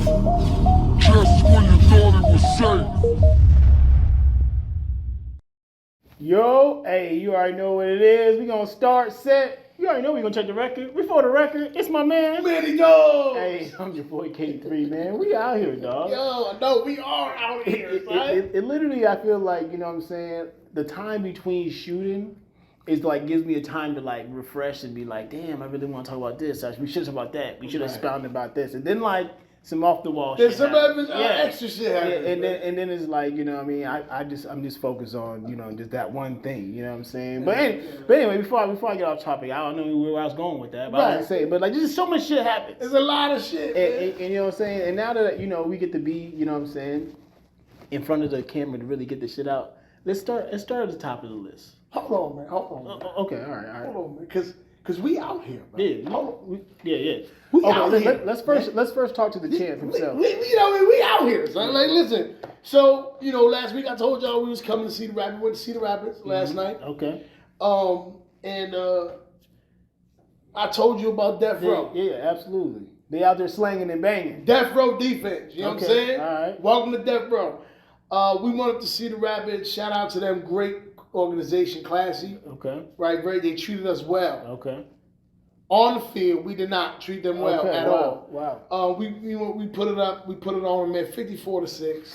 Just when you thought it was safe. Yo, hey, you already know what it is. We gonna start set. You already know we gonna check the record. Before the record, it's my man. Manny Jones. Hey, I'm your boy K3, man. We out here, dog. Yo, no, we are out here, It literally, I feel like, you know what I'm saying, the time between shooting is like gives me a time to like refresh and be like, damn, I really want to talk about this. We should talk about that. We should expound about this. And then like some off the wall shit. There's some extra shit happening. And then it's like, you know what I mean, I'm just focused on, you know, just that one thing, you know what I'm saying? But anyway, before I get off topic, I don't know where I was going with that, but I didn't say it. But like just so much shit happens. There's a lot of shit. And you know what I'm saying? And now that, you know, we get to be, you know what I'm saying, in front of the camera to really get this shit out, let's start at the top of the list. Hold on, man. Hold on. Man. Okay, all right. Hold on, man. Because we out here, man. Yeah. We out here. Let's first talk to the champ himself. We out here, son. Like, listen. So, you know, last week I told y'all we was coming to see the Rapids. Went to see the Rapids last night. Okay. And I told you about Death Row. Yeah, absolutely. They out there slanging and banging. Death Row defense. You know what I'm saying? All right. Welcome to Death Row. We wanted to see the Rapids. Shout out to them. Great organization, classy. Okay. Right, they treated us well. Okay. On the field, we did not treat them well at all. Wow. We put it up. We put it on them at 54-6.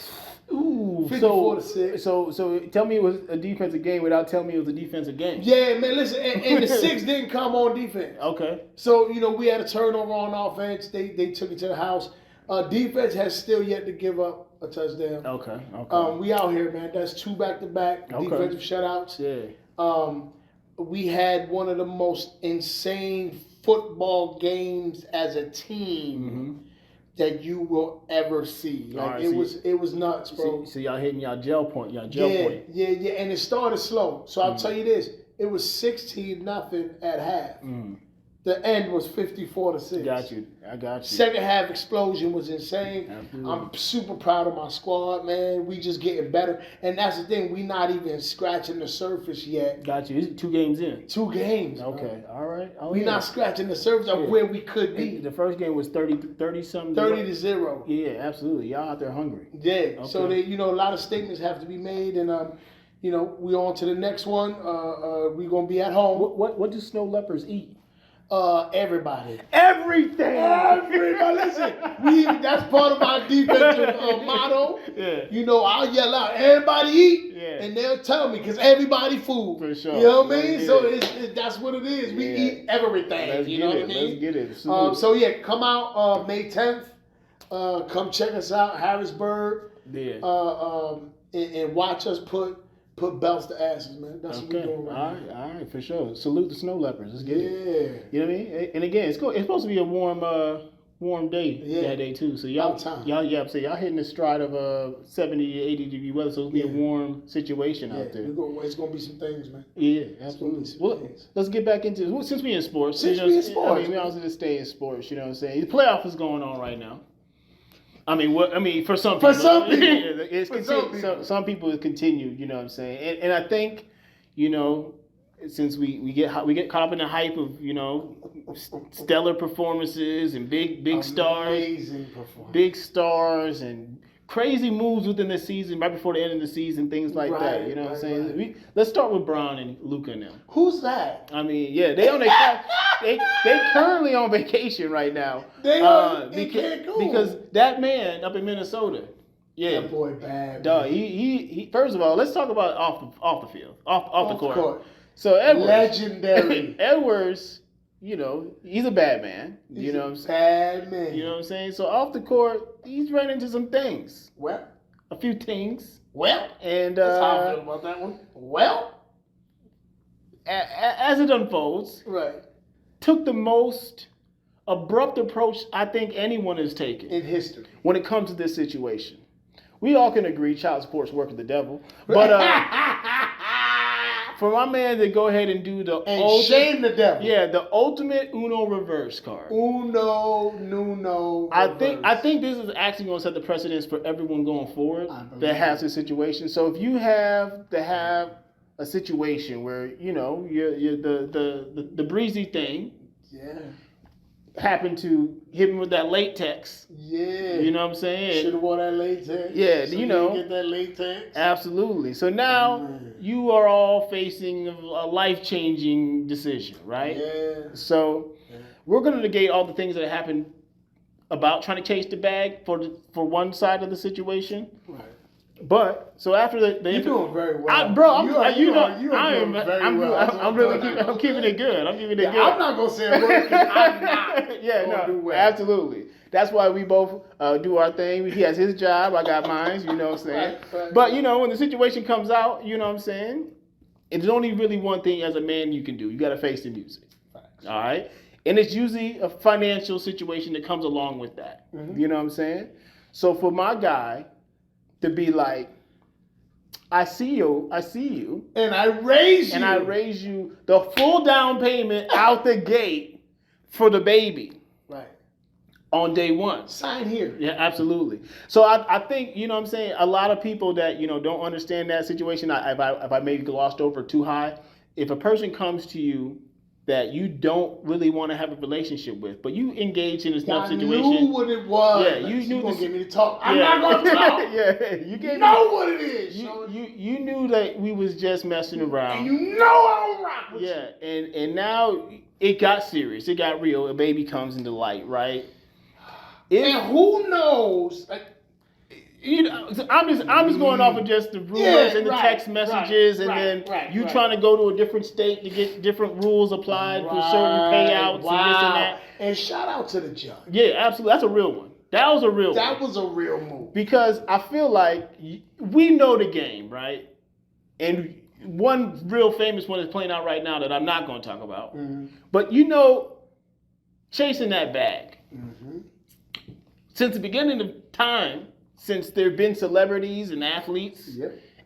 Ooh. 54-6. So tell me it was a defensive game without telling me it was a defensive game. Yeah, man. Listen, and the 6 didn't come on defense. Okay. So you know we had a turnover on offense. They took it to the house. Defense has still yet to give up a touchdown. Okay. We out here, man. That's 2 back-to-back defensive shutouts. Yeah. We had one of the most insane football games as a team that you will ever see. Like right, it was nuts, bro. So y'all hitting y'all gel point. Yeah, and it started slow. So I'll tell you this: it was 16-0 at half. The end was 54-6. I got you. Second half explosion was insane. Absolutely. I'm super proud of my squad, man. We just getting better. And that's the thing, we not even scratching the surface yet. Got you. It's 2 games in. 2 games. Okay. Bro. All right. We not scratching the surface of where we could be. The first game was 30-something. 30-0. Yeah, absolutely. Y'all out there hungry. Yeah. Okay. So a lot of statements have to be made, and you know, we on to the next one. We gonna be at home. What do snow leopards eat? Everybody. Everything. Listen, that's part of our defensive motto. Yeah. You know, I'll yell out, everybody eat, and they'll tell me, because everybody food. For sure. You know what I mean? So that's what it is. We eat everything. Let's what I mean? Let's get it. So yeah, come out May 10th. Come check us out, Harrisburg. Yeah. And watch us put belts to asses, man. That's what we're doing right now. All right, for sure. Salute the snow leopards. Let's get it. Yeah. You know what I mean? And again, it's supposed to be a warm day that day too. So y'all hitting the stride of 70, 80 degree weather. So it'll be a warm situation out there. It's gonna be some things, man. Yeah, absolutely. Well, let's get back into since we in sports. I mean, we also just stay in sports. You know what I'm saying? The playoff is going on right now. I mean, for some people. Some people it continued, you know what I'm saying? And I think, you know, since we get caught up in the hype of, you know, stellar performances and big stars, big stars and crazy moves within the season, right before the end of the season, things like that. You know what I'm saying? Let's start with Bron and Luka now. Who's that? I mean, yeah, they currently on vacation right now. They are in Cancun. Because that man up in Minnesota. Yeah. That boy bad. Dog, he first of all, let's talk about off the field. Off the court. So Edwards. Legendary. Edwards, you know, he's a bad man. You know what I'm saying? Bad man. You know what I'm saying? So off the court, he's run into some things. Well. A few things. Well. And that's how I feel about that one. Well. As it unfolds. Right. Took the most abrupt approach I think anyone has taken. In history. When it comes to this situation. We all can agree child support's work of the devil. But for my man to go ahead and do shame the devil. Yeah, the ultimate Uno reverse card. Nuno. Reverse. I think this is actually going to set the precedence for everyone going forward that has this situation. So if you have to have a situation where, you know, you're the breezy thing. Yeah. happened to hit me with that latex. Yeah. You know what I'm saying? Should have worn that latex. Yeah, so you know. Get that latex. Absolutely. So now you are all facing a life-changing decision, right? Yeah. So we're going to negate all the things that happened about trying to chase the bag for one side of the situation. Right. But so after the you're doing very well, I'm keeping it good. I'm keeping it good. I'm not gonna say a word. I'm not. Yeah, no, do well. Absolutely. That's why we both do our thing. He has his job. I got mine. You know what I'm saying? Right. But you know, when the situation comes out, you know what I'm saying? It's only really one thing as a man you can do. You got to face the music. Facts. All right. And it's usually a financial situation that comes along with that. Mm-hmm. You know what I'm saying? So for my guy to be like, I see you, and I raise you the full down payment out the gate for the baby, right? On day one, sign here. Yeah, absolutely. So I think you know what I'm saying. A lot of people that don't understand that situation. If I maybe glossed over too high, if a person comes to you that you don't really want to have a relationship with, but you engage in this enough situation. I knew what it was. Yeah, you knew. Gonna get me to talk. I'm not gonna talk. Yeah, you know what it is. You knew that we was just messing around. And you know I don't rock with you. And now it got serious. It got real. A baby comes into light, right? And who knows? I'm just going off of just the rumors and the text messages, and then you trying to go to a different state to get different rules applied for certain payouts and this and that. And shout out to the judge. Yeah, absolutely. That's a real one. That was a real one. That was a real move. Because I feel like we know the game, right? And one real famous one is playing out right now that I'm not going to talk about. Mm-hmm. But chasing that bag. Mm-hmm. Since the beginning of time, since there have been celebrities and athletes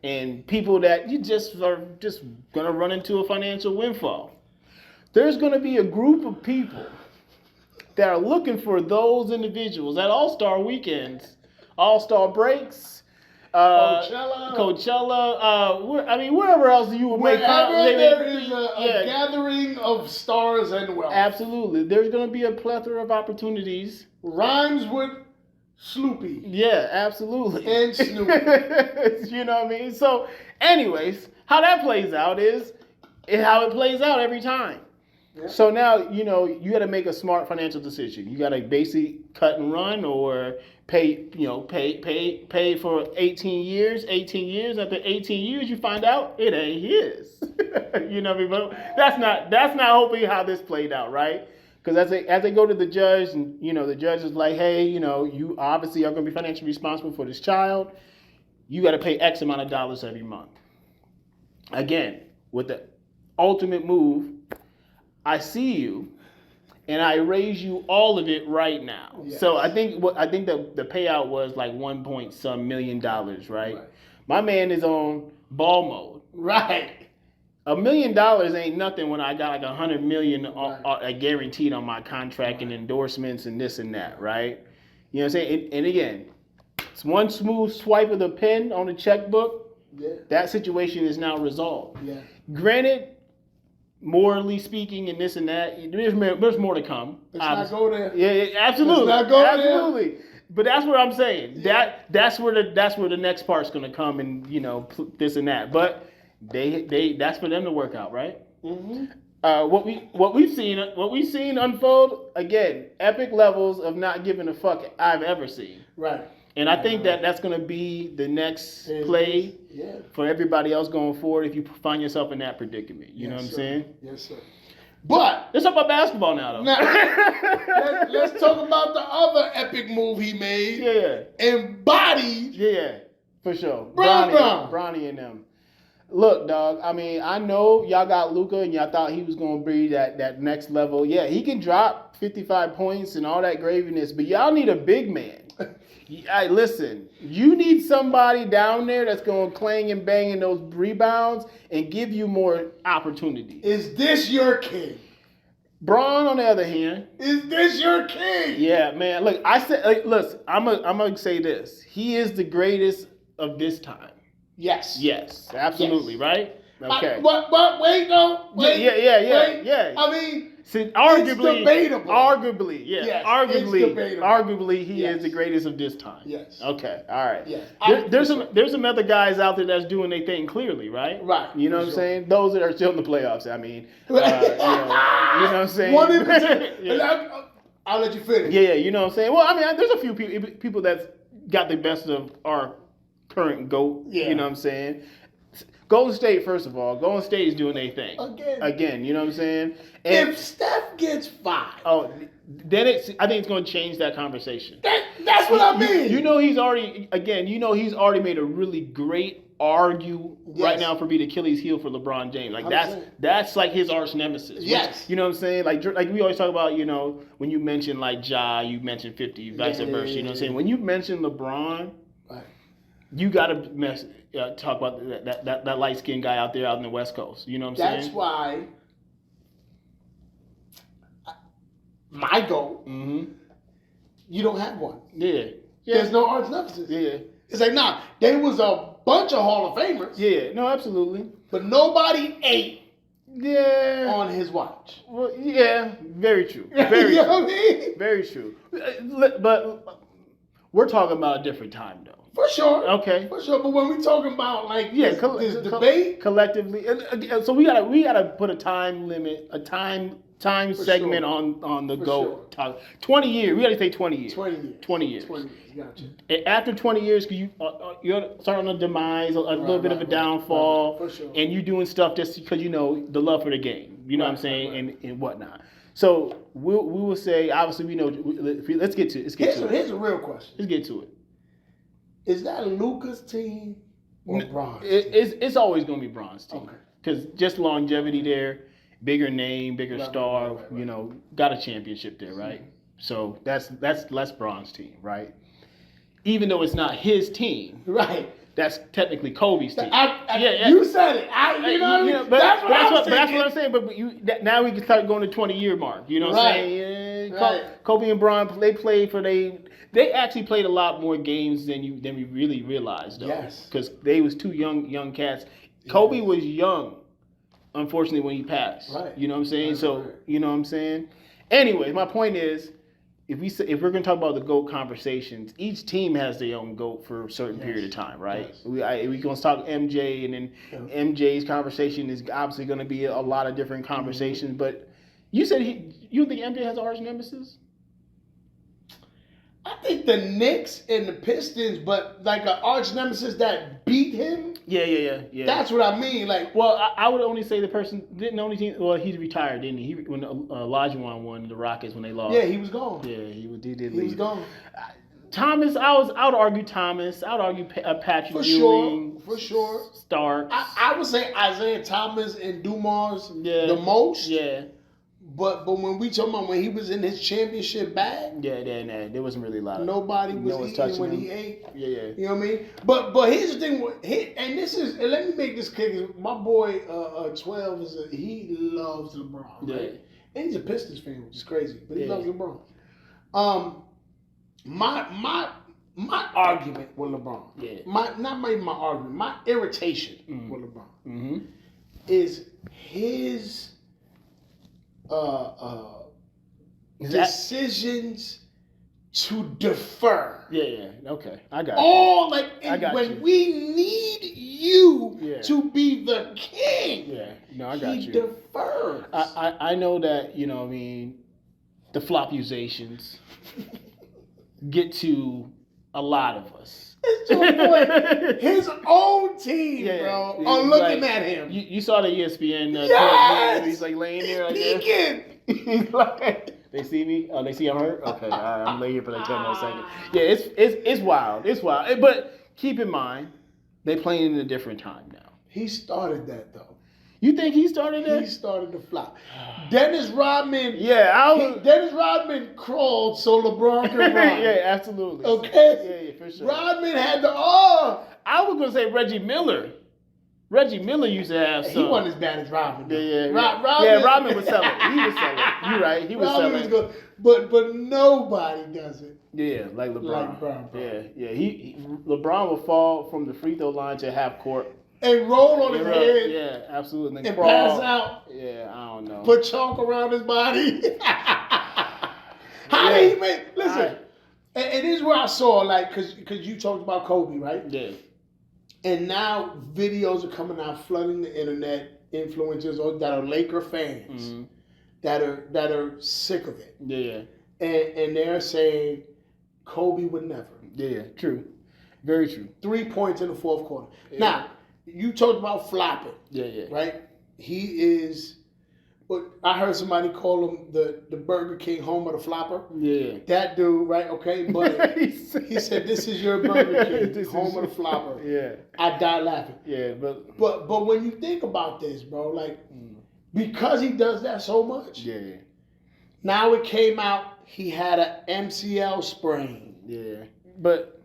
and people that you just are just going to run into a financial windfall, there's going to be a group of people that are looking for those individuals at All-Star weekends, All-Star breaks, Coachella, wherever else you would make. Wherever there is a gathering of stars and wealth. Absolutely. There's going to be a plethora of opportunities. Rhymes with Sloopy. Yeah, absolutely. And Snoopy. You know what I mean? So, anyways, how that plays out is how it plays out every time. Yeah. So now, you got to make a smart financial decision. You got to basically cut and run or pay for 18 years. 18 years. After 18 years, you find out it ain't his. You know what I mean? But that's not hopefully how this played out, right? Because as they go to the judge, and the judge is like, hey, you obviously are going to be financially responsible for this child. You got to pay X amount of dollars every month. Again, with the ultimate move, I see you, and I raise you all of it right now. Yes. So I think the payout was like $1 million, right? My man is on ball mode. Right. $1 million ain't nothing when I got like $100 million guaranteed on my contract and endorsements and this and that, right? You know what I'm saying? And again, it's one smooth swipe of the pen on the checkbook. Yeah. That situation is now resolved. Yeah. Granted, morally speaking and this and that, there's more to come. Let's not go there. Yeah, absolutely. Let's not go absolutely. There. But that's what I'm saying. Yeah. That's where the next part's going to come, and this and that. But they that's for them to work out, right? Mm-hmm. What we've seen unfold, again, epic levels of not giving a fuck I've ever seen. Right. And I think that's going to be the next play for everybody else going forward if you find yourself in that predicament. You know what I'm saying? Yes, sir. But let's talk about basketball now, though. Let's talk about the other epic move he made. Yeah. Embodied. Yeah, for sure. Bronny and them. Look, dog, I know y'all got Luka and y'all thought he was going to be that next level. Yeah, he can drop 55 points and all that graviness, but y'all need a big man. Listen, you need somebody down there that's going to clang and bang in those rebounds and give you more opportunities. Is this your king? Bron, on the other hand. Is this your king? Yeah, man. Look, listen, I'm going to say this. He is the greatest of this time. Yes. Yes, absolutely, right? Okay. Wait, no. Wait, Yeah. I mean, see, arguably, it's debatable. Arguably, yeah. Yes, arguably, it's debatable. Arguably, he Yes. is the greatest of this time. Yes. Okay. All right. Yes. There's some other guys out there that's doing their thing clearly, right? Right. You know what I'm saying? Those that are still in the playoffs. I mean, you know what I'm saying? One in particular. Yeah. I'll let you finish. Yeah, you know what I'm saying? Well, I mean, there's a few people that's got the best of our current GOAT. Yeah. You know what I'm saying? Golden State, first of all, Golden State is doing their thing. Again, you know what I'm saying? And if Steph gets 5. Oh, then I think it's going to change that conversation. That's what I mean. You know he's already made a really great argue right now for me the Achilles heel for LeBron James. Like that's like his arch nemesis. Yes. You know what I'm saying? Like we always talk about, you know, when you mention like Ja, you mention 50, vice versa. You know what I'm saying? When you mention LeBron, you got to talk about that light skinned guy out there out in the West Coast. You know what I'm saying? That's why my goal, you don't have one. Yeah. There's no arch nemesis. Yeah. It's like, nah, there was a bunch of Hall of Famers. Yeah, no, absolutely. But nobody ate on his watch. Well, yeah, very true. Very you true. know what I mean? Very true. But we're talking about a different time, though. For sure. Okay. For sure. But when we talking about like this debate collectively, so we gotta put a time limit, a time segment on the GOAT. 20 years. We gotta say 20 years. 20 years. 20 years. 20 years. Gotcha. After 20 years, because you're starting on a demise, a little bit of a downfall, for sure. And you're doing stuff just because you know the love for the game. You know what I'm saying, and whatnot. So we will say, obviously, we know. Let's get to it. Here's a real question. Let's get to it. Is that Luka's team or Bron's team? It's always going to be Bron's team. Okay. Because just longevity there, bigger name, bigger star, right. You know, got a championship there, right? So that's Bron's team, right? Even though it's not his team. Right. That's technically Kobe's team. You said it. You know what I mean? That's what I'm saying. But now we can start going to 20-year mark. You know what I'm saying? Yeah. Kobe and Bron, they played for They actually played a lot more games than we really realized, though. Yes. Because they was two young cats. Kobe was young, unfortunately, when he passed. Right. You know what I'm saying? You know what I'm saying? Anyway, my point is, if we're going to talk about the GOAT conversations, each team has their own GOAT for a certain period of time, right? Yes. We're going to talk MJ, and then MJ's conversation is obviously going to be a lot of different conversations. But you said you think MJ has an arch nemesis? I think the Knicks and the Pistons, but like an arch nemesis that beat him. Yeah. That's what I mean. Like, well, I would only say the person didn't only team. Well, he's retired, didn't he? When Olajuwon won the Rockets when they lost. Yeah, he was gone. Yeah, he did leave. He was gone. Thomas, I would argue Thomas. I would argue Patrick Ewing. For sure. Starks. I would say Isaiah Thomas and Dumars the most. Yeah. But when we talking about when he was in his championship bag, there wasn't really a lot of nobody was eating when he ate. Yeah. You know what I mean? But here's the thing, and let me make this clear. My boy 12 he loves LeBron, right? And he's a Pistons fan, which is crazy, but he loves LeBron. My argument with LeBron, my argument, my irritation with LeBron is his decisions to defer. Okay, I got you. When we need you to be the king, he defers. I know that, you know what I mean, the flop accusations get to a lot of us. His own team, bro, are looking at him. You saw the ESPN he's like laying there like peeking. He's like, they see me? Oh, they see I'm hurt? Okay, I'm laying here for like 10 more seconds. Yeah, it's wild. It's wild. But keep in mind, they're playing in a different time now. He started that, though. You think he started that? He started the flop. Dennis Rodman. Dennis Rodman crawled so LeBron could run. Absolutely. Okay. Yeah, for sure. Rodman had I was gonna say Reggie Miller. Reggie Miller used to have some. He wasn't as bad as Rodman. Rodman was selling. He was selling. You're right. He was selling. Good. But nobody does it. Yeah, like LeBron. Yeah. LeBron will fall from the free throw line to half court and roll on his head. Yeah, absolutely. And pass out. Yeah, I don't know. Put chalk around his body. How did he make? Listen, and this is where I saw, like, because you talked about Kobe, right? Yeah. And now videos are coming out flooding the internet, influencers that are Laker fans that are sick of it. Yeah. And they're saying Kobe would never. Yeah, true. Very true. 3 points in the fourth quarter. Yeah. Now, you talked about flopping. Yeah. Right? He is. I heard somebody call him the Burger King home of the flopper. Yeah. That dude, right? Okay, but he said, "This is your Burger King, home of the flopper." Yeah. I died laughing. Yeah, but when you think about this, bro, like because he does that so much. Yeah. Now it came out he had an MCL sprain. Yeah. But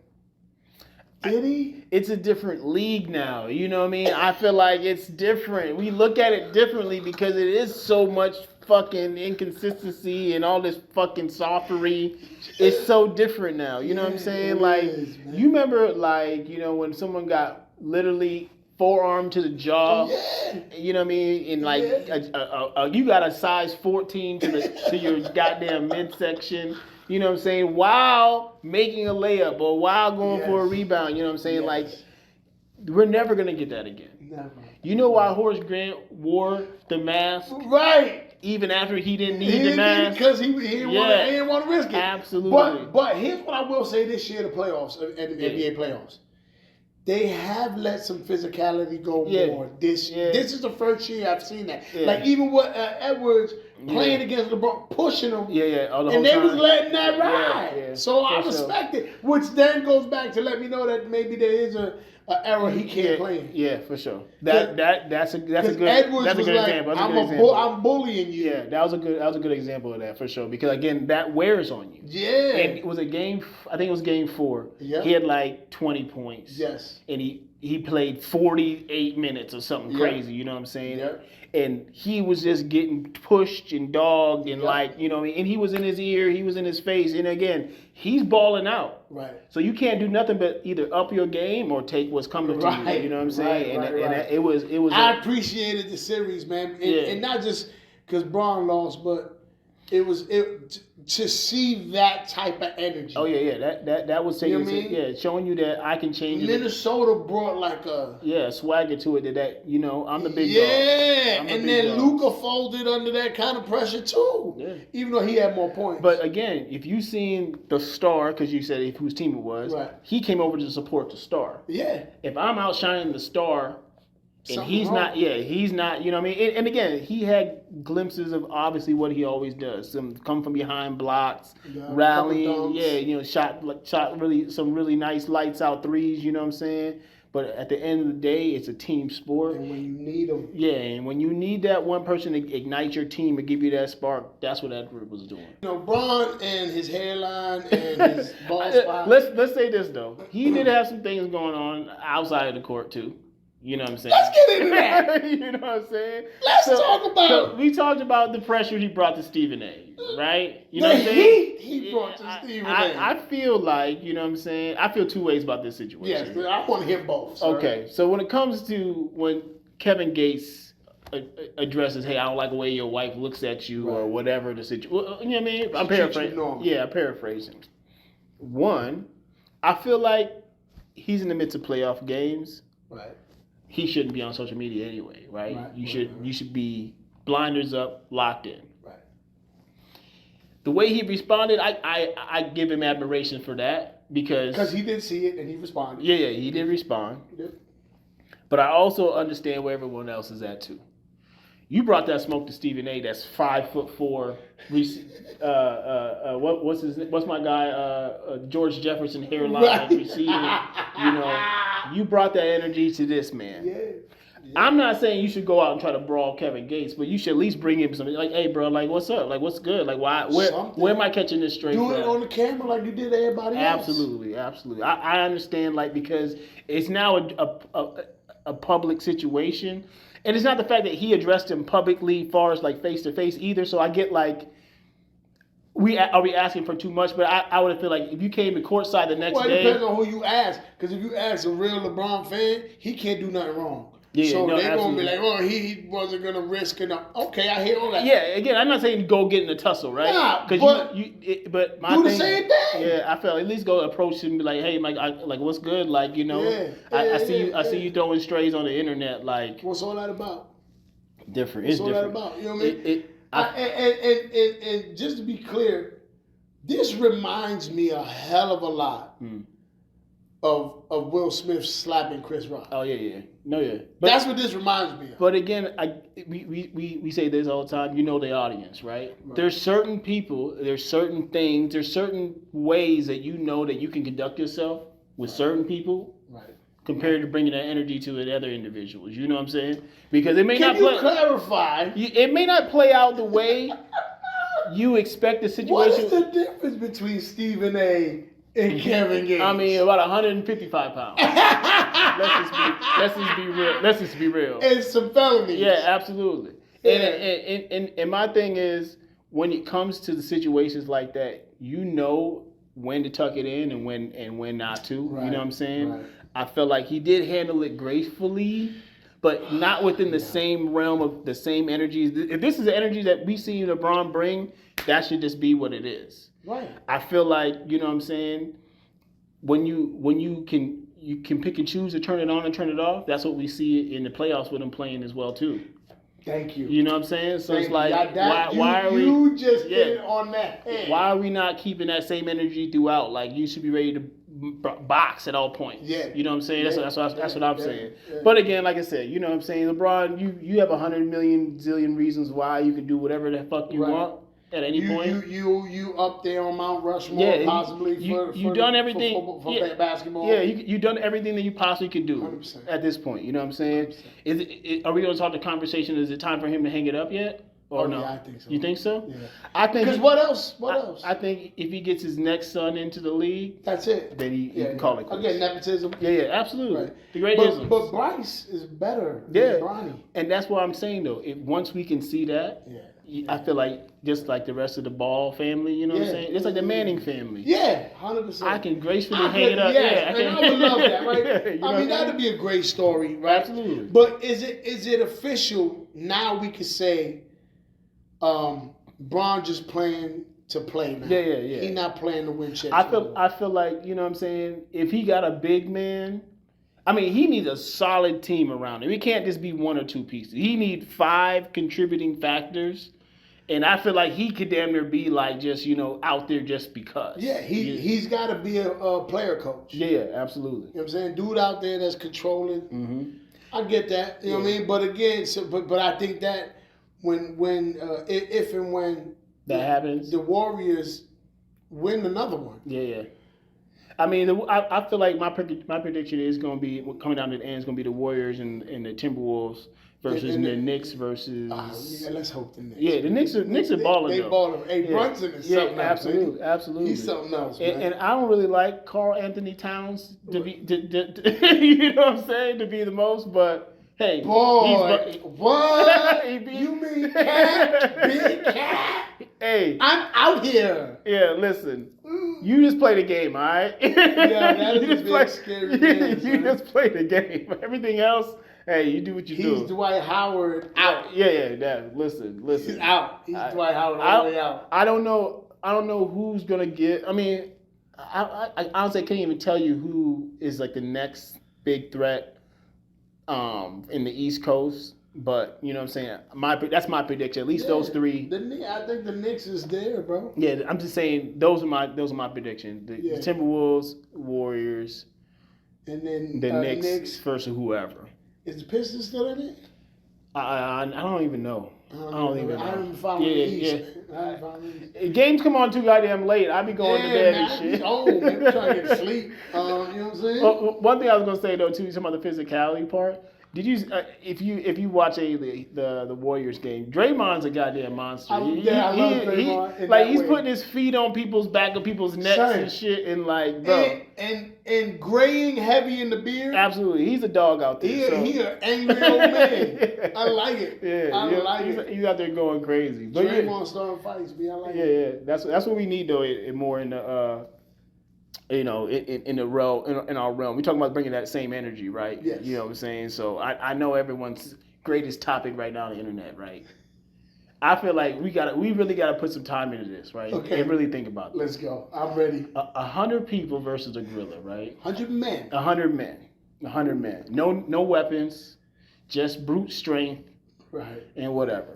did he? It's a different league now. You know what I mean? I feel like it's different. We look at it differently because it is so much fucking inconsistency and all this fucking softery. It's so different now. You know what I'm saying? Like, you remember, like, you know, when someone got literally forearm to the jaw. Yeah. You know what I mean? And like, you got a size 14 to your goddamn midsection. You know what I'm saying? While making a layup or while going for a rebound. You know what I'm saying? Like, we're never going to get that again. Never. You know why Horace Grant wore the mask? Right. Even after he didn't need the mask? Because he didn't want to risk it. Absolutely. But here's what I will say this year, the playoffs, and the NBA playoffs. They have let some physicality go more this year. This is the first year I've seen that. Yeah. Like, even what Edwards playing against LeBron, pushing him. And they was letting that ride. Yeah. So I respect it. Which then goes back to let me know that maybe there is a era he can't play in. Yeah, for sure. That's a good Edwards was like, example. I'm bullying you. Yeah, that was a good example of that for sure. Because again, that wears on you. Yeah. And it was I think it was game 4. Yeah. He had like 20 points. Yes. And he played 48 minutes or something crazy, you know what I'm saying? Yeah. And he was just getting pushed and dogged and like, you know what I mean? And he was in his ear, he was in his face. And again, he's balling out. Right. So you can't do nothing but either up your game or take what's coming to you. You know what I'm saying? Right. It was. I appreciated the series, man. And not just because Braun lost, but to see that type of energy. Oh yeah. That was saying, showing you that I can change it. Minnesota brought like a swagger to it that you know I'm the big dog. Yeah, and then Luka folded under that kind of pressure too. Yeah. Even though he had more points. But again, if you seen the star, because you said whose team it was, he came over to support the star. Yeah. If I'm outshining the star. And he's not, you know what I mean? And again, he had glimpses of obviously what he always does. Some come from behind blocks, rallying, shot some really nice lights out threes, you know what I'm saying? But at the end of the day, it's a team sport. And when you need them. Yeah, and when you need that one person to ignite your team and give you that spark, that's what Edward was doing. You know, Braun and his hairline and his ball spot. Let's say this, though. He did have some things going on outside of the court, too. You know what I'm saying? Let's get into that. You know what I'm saying? Let's talk about. So we talked about the pressure he brought to Stephen A. Right? You know what I'm saying? He brought to Stephen A. I feel like, you know what I'm saying? I feel two ways about this situation. Yes, I want to hear both. Sir. Okay, so when it comes to when Kevin Gates addresses, hey, I don't like the way your wife looks at you or whatever the situation. You know what I mean? I'm paraphrasing. Yeah, I'm paraphrasing. One, I feel like he's in the midst of playoff games. Right. He shouldn't be on social media anyway, right? You should be blinders up, locked in. Right. The way he responded, I give him admiration for that because he did see it and he responded. Yeah, he did respond. He did. But I also understand where everyone else is at too. You brought that smoke to Stephen A. That's 5'4". What's my guy? George Jefferson hairline receiving. You know, you brought that energy to this man. Yeah. I'm not saying you should go out and try to brawl Kevin Gates, but you should at least bring him something like, "Hey, bro, like, what's up? Like, what's good? Like, why? Where am I catching this straight? Do it on the camera like you did everybody else. Absolutely. I understand, like, because it's now a public situation. And it's not the fact that he addressed him publicly, far as like face to face either. So I get like, are we asking for too much? But I would feel like if you came to courtside the next It day. depends on who you ask. Because if you ask a real LeBron fan, he can't do nothing wrong. Yeah, so no, they're going to be absolutely. like, oh, he wasn't going to risk it. Okay, I hear all that. Yeah, again, I'm not saying go get in a tussle, right? Nah, but my do the thing, same thing. Yeah, I felt at least go approach him and be like, hey, Mike, like what's good? Like, you know, I see you throwing strays on the internet. Like, what's all that about? Different. What's It's all different. that about? You know what I mean? And just to be clear, this reminds me a hell of a lot of Will Smith slapping Chris Rock. Oh yeah. No, yeah. But that's what this reminds me of. But again, we say this all the time. You know the audience, right? There's certain people, there's certain things, there's certain ways that you know that you can conduct yourself with certain people. Right. Compared to bringing that energy to the other individuals. You know what I'm saying? Because it may Can not play. you clarify? It may not play out the way you expect the situation. What is the difference between Stephen A. and Kevin Gates? I mean, about 155 pounds. Let's just be real. And some felonies. Yeah, absolutely. Yeah. And my thing is, when it comes to the situations like that, you know when to tuck it in and when not to. Right. You know what I'm saying? Right. I felt like he did handle it gracefully, but not within the same realm of the same energies. If this is the energy that we see LeBron bring, that should just be what it is. Right. I feel like, you know what I'm saying, when you can pick and choose to turn it on and turn it off, that's what we see in the playoffs with him playing as well too. Thank you. You know what I'm saying? So it's like, why are we? You just hit it on that head. Why are we not keeping that same energy throughout? Like, you should be ready to box at all points. Yeah. You know what I'm saying? That's what I'm saying. Yeah. But again, like I said, you know what I'm saying? LeBron, you have 100 million zillion reasons why you can do whatever the fuck you want at any point. You up there on Mount Rushmore, possibly you done everything for basketball. Yeah, you done everything that you possibly can do 100%. At this point. You know what I'm saying? 100%. Are we going to talk the conversation? Is it time for him to hang it up yet? Or no? Yeah, I think so. You think so? Yeah. I think. Because what else? What else? I think if he gets his next son into the league, that's it. Then he can call it quits. Again, nepotism. Yeah, absolutely. Right. The great But Bryce is better than Bronny. And that's what I'm saying though. Once we can see that, I feel like just like the rest of the Ball family, you know what I'm saying? It's like the Manning family. Yeah, 100%. I can gracefully hang it up. I would love that, right? I mean, that'd be a great story, right? Absolutely. But is it official now? We could say, Bron just playing to play now. Yeah. He not playing to win chips. I feel like, you know what I'm saying, if he got a big man, I mean, he needs a solid team around him. It can't just be one or two pieces. He needs 5 contributing factors. And I feel like he could damn near be like just, out there just because. Yeah, he's got to be a player coach. Yeah, absolutely. You know what I'm saying? Dude out there that's controlling. Mm-hmm. I get that. You know what I mean? But again, but I think that if and when that happens, the Warriors win another one. Yeah. I mean, I feel like my prediction is going to be, coming down to the end, is going to be the Warriors and the Timberwolves versus the Knicks versus. Let's hope the Knicks. Yeah, the Knicks are balling. They balling. Hey, Brunson is something else. Absolutely. He's something else, man. And I don't really like Karl Anthony Towns to be, you know what I'm saying, to be the most, but. Hey, boy, what? You mean Cat? Big Cat? Hey. I'm out here. Yeah, listen. You just play the game, all right? Yeah, that is a big scary game. You just play the game. Everything else, hey, you do what you do. He's Dwight Howard out. Yeah. Listen. He's out. He's Dwight Howard all the way out. I don't know who's going to get, I mean, I honestly can't even tell you who is like the next big threat in the East Coast, but you know what I'm saying. That's my prediction. At least those 3. I think the Knicks is there, bro. Yeah, I'm just saying those are my predictions. The Timberwolves, Warriors, and then the Knicks versus whoever. Is the Pistons still in it? I don't even know. I don't even know. I haven't followed the East. Games come on too goddamn late. I be going to bed and shit. Maybe trying to get to sleep. You know what I'm saying? One thing I was gonna say though too, talking about the physicality part. Did you if you watch the Warriors game, Draymond's a goddamn monster. I love Draymond. He's putting his feet on people's back of people's necks and shit, and like, bro, and graying heavy in the beard. Absolutely, he's a dog out there. He an angry old man. I like it. Yeah, I like it. He's out there going crazy. But Draymond starting fights, man. I like it. Yeah. That's what we need though. More in the in our realm. We're talking about bringing that same energy, right? Yes. You know what I'm saying? So I know everyone's greatest topic right now on the internet, right? I feel like we really gotta put some time into this, right? Okay. And really think about this. Let's go. I'm ready. 100 people versus a gorilla, right? 100 men. 100 men. 100 men. No weapons, just brute strength, right? And whatever.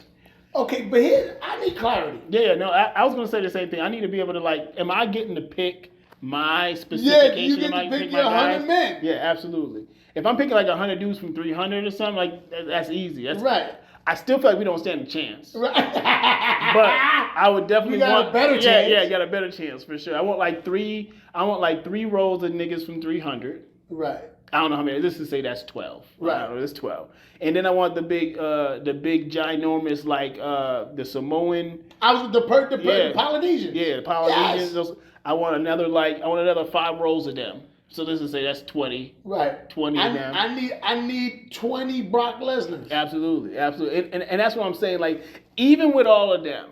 Okay, but here I need clarity. Yeah, no, I was gonna say the same thing. I need to be able to am I getting to pick my specification? Yeah, you get to pick your 100 men. Yeah, absolutely. If I'm picking 100 dudes from 300 or something, that's easy. That's right. I still feel like we don't stand a chance. Right. But I would definitely want a better chance. Yeah, got a better chance for sure. I want three rows of niggas from 300. Right. I don't know how many. Let's just say that's 12. Right. I don't know, that's 12. And then I want the big ginormous the Samoan. I was the Polynesians. Yeah, the Polynesians. Yes. I want another 5 rows of them. So let's just say that's 20. Right. 20 of them. I need 20 Brock Lesnar's. Absolutely. And that's what I'm saying. Even with all of them,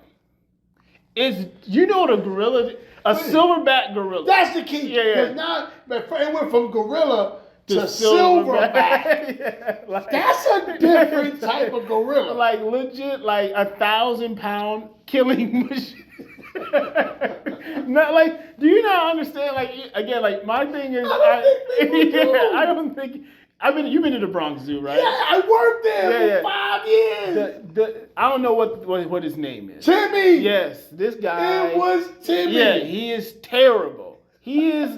the gorilla, silverback gorilla. That's the key. Yeah. Because now it went from gorilla to silverback. Yeah, that's a different type of gorilla. Legit, 1,000-pound killing machine. Not do you not understand? My thing is, I don't think. You've been to the Bronx Zoo, right? Yeah, I worked there for 5 years. I don't know what his name is. Timmy. Yes, this guy. It was Timmy. Yeah, he is terrible. He is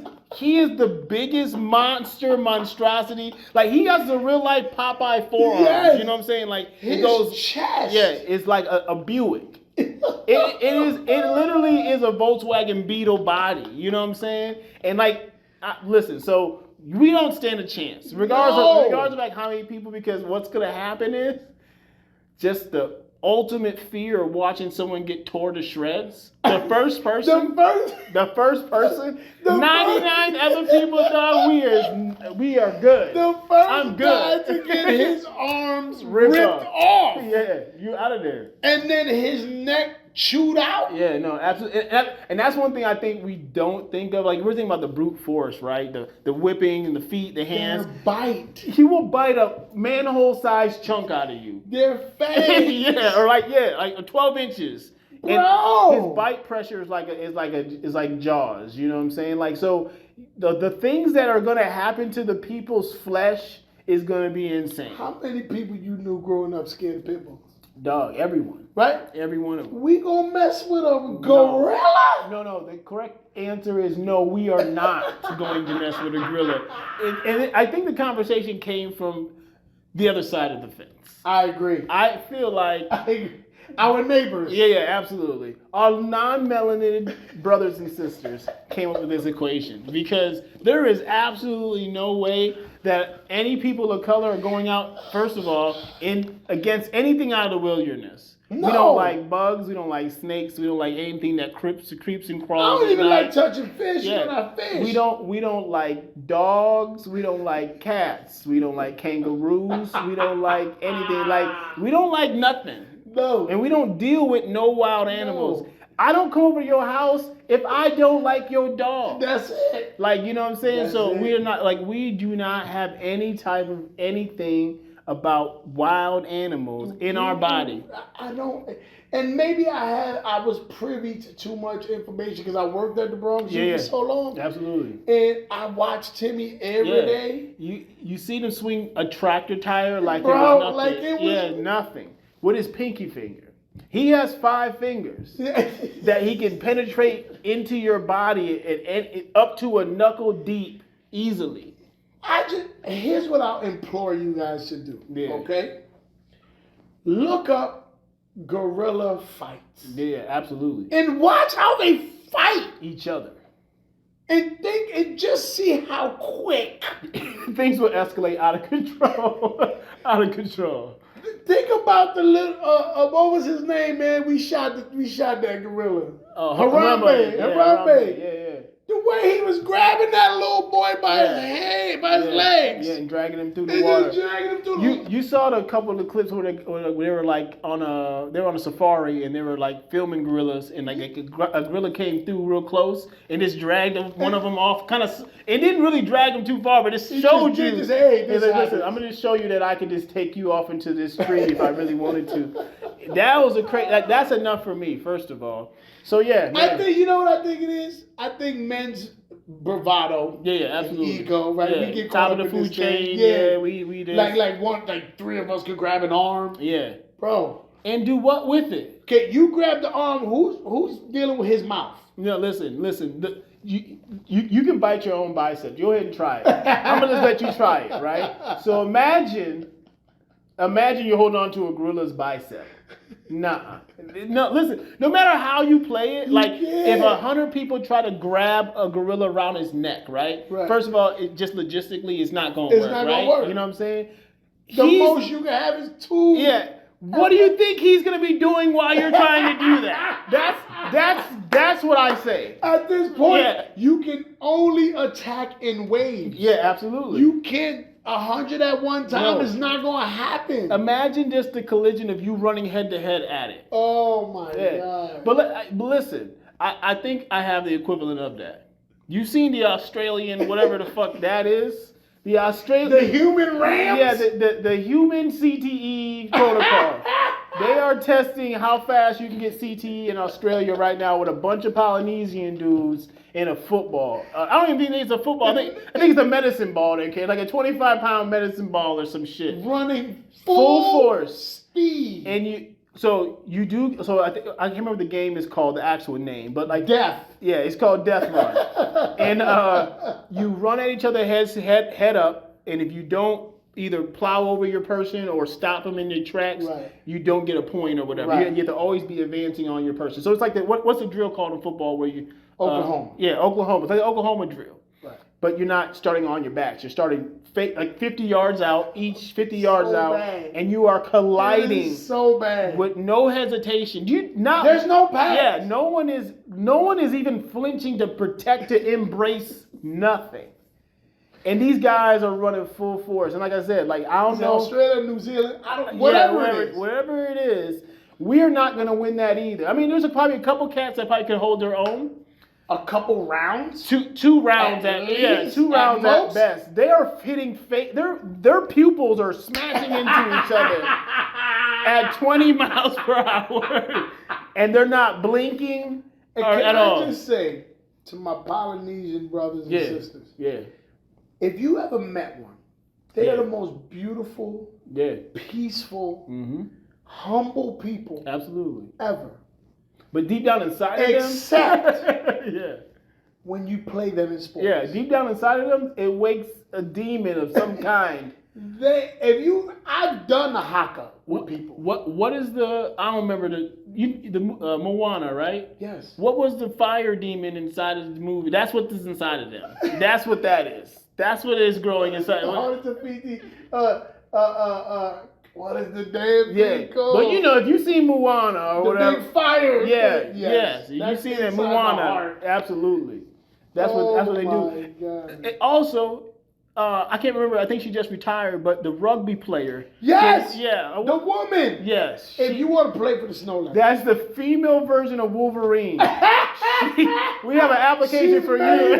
the biggest monstrosity. He has a real life Popeye forearm. Yes. You know what I'm saying? His chest. Yeah, it's like a Buick. It literally is a Volkswagen Beetle body. You know what I'm saying? And listen, so we don't stand a chance, regardless of how many people, because what's gonna happen is just the ultimate fear of watching someone get torn to shreds. The first person, 99 other people, dog, we are good. The first guy to get his arms ripped off. Yeah, you out of there. And then his neck chewed out. Yeah, no, absolutely. And that's one thing I think we don't think of. We're thinking about the brute force, right? The whipping and the feet, the hands. Their bite. He will bite a manhole-sized chunk out of you. Their face. Yeah, or 12 inches. Bro. And his bite pressure is like Jaws. You know what I'm saying? So the things that are gonna happen to the people's flesh is gonna be insane. How many people you knew growing up scared of pit bulls? Dog, everyone. Right? Every one of them. We gonna mess with a gorilla? No. The correct answer is no, we are not going to mess with a gorilla. And I think the conversation came from the other side of the fence. I agree. I feel like... Our neighbors. Yeah, absolutely. Our non-melanated brothers and sisters came up with this equation, because there is absolutely no way that any people of color are going out, first of all, against anything out of the wilderness. No. We don't like bugs. We don't like snakes. We don't like anything that creeps and crawls. I don't even like touching fish. Yeah. You're not fish. We don't like dogs. We don't like cats. We don't like kangaroos. We don't like anything. We don't like nothing. No. And we don't deal with no wild animals. No. I don't come over to your house if I don't like your dog. That's it. You know what I'm saying? That's so it. we're not we do not have any type of anything about wild animals in our body. I don't. And maybe I was privy to too much information because I worked at the Bronx Zoo for so long. Absolutely. And I watched Timmy every day. You see them swing a tractor tire Bro, it was nothing. like it was nothing. With his pinky finger. He has 5 fingers that he can penetrate into your body and up to a knuckle deep easily. Here's what I'll implore you guys to do. Yeah. Okay? Look up gorilla fights. Yeah, absolutely. And watch how they fight each other. And think and just see how quick things will escalate out of control. Out of control. Think about the little what was his name, man? We shot that gorilla. Harambe. Harambe. Yeah. The way he was grabbing that little boy by his head, by his legs. Yeah, and dragging him through the water. Just dragging him through You saw a couple of the clips where they were like on a safari and they were like filming gorillas and like a gorilla came through real close and just dragged one of them off. It didn't really drag him too far, but it showed you. Listen, I'm gonna just show you that I can just take you off into this tree if I really wanted to. That was that's enough for me, first of all. So yeah, man. I think, you know what I think it is? I think men's bravado, absolutely, ego, right? Yeah. We get top caught of the up in food this chain. thing. We did. Like three of us could grab an arm. Yeah, bro. And do what with it? Okay, you grab the arm. Who's dealing with his mouth? No, listen. You can bite your own bicep. Go ahead and try it. I'm gonna just let you try it, right? So imagine you're holding on to a gorilla's bicep. Nah. No, listen, no matter how you play it, like if 100 people try to grab a gorilla around his neck, right? First of all, it just logistically it's not going to work, right? Gonna work. You know what I'm saying? The most you can have is two. Yeah. What do you think he's going to be doing while you're trying to do that? That's what I say. At this point, you can only attack in waves. Yeah, absolutely. You can't 100 at one time. It's not going to happen. Imagine just the collision of you running head to head at it. Oh my God. But listen, I think I have the equivalent of that. You've seen the Australian, whatever the fuck that is. The human rams? Yeah, the human CTE protocol. They are testing how fast you can get CTE in Australia right now with a bunch of Polynesian dudes in a football. I don't even think it's a football. I think it's a medicine ball. Okay, like a 25-pound medicine ball or some shit. Running full force speed. And I can't remember the game is called, the actual name, but like Death. Yeah, it's called Death Run. And you run at each other head up, and if you don't either plow over your person or stop them in their tracks, you don't get a point or whatever. You have to always be advancing on your person. So it's like what's the drill called in football where you Oklahoma. Oklahoma. It's like the Oklahoma drill. Right. But you're not starting on your backs. You're starting like 50 yards out, each 50 yards out, and you are colliding so bad with no hesitation. There's no pass. Yeah, no one is even flinching to protect, to embrace nothing. And these guys are running full force. And like I said, like I don't know, Australia, New Zealand, whatever it is, we're not going to win that either. I mean, there's probably a couple cats that probably could hold their own. A couple rounds? Two rounds at best. They are hitting their pupils are smashing into each other at 20 miles per hour. And they're not blinking at all. Can I just say to my Polynesian brothers and sisters? Yeah. If you ever met one, they are the most beautiful, peaceful, humble people ever. But deep down inside of them, except when you play them in sports. Yeah, deep down inside of them, it wakes a demon of some kind. I've done the haka with people. What is I don't remember the Moana, right? Yes. What was the fire demon inside of the movie? That's what is inside of them. That's what that is. That's what is growing inside. What is the damn thing called? But if you see Moana or whatever. The big fire. Yes. You see that Moana. Absolutely. That's what they do. God. Also, I can't remember. I think she just retired, but the rugby player. Yes. The woman. Yes. If you want to play for the Snow Leopards. That's the female version of Wolverine. We have an application for you.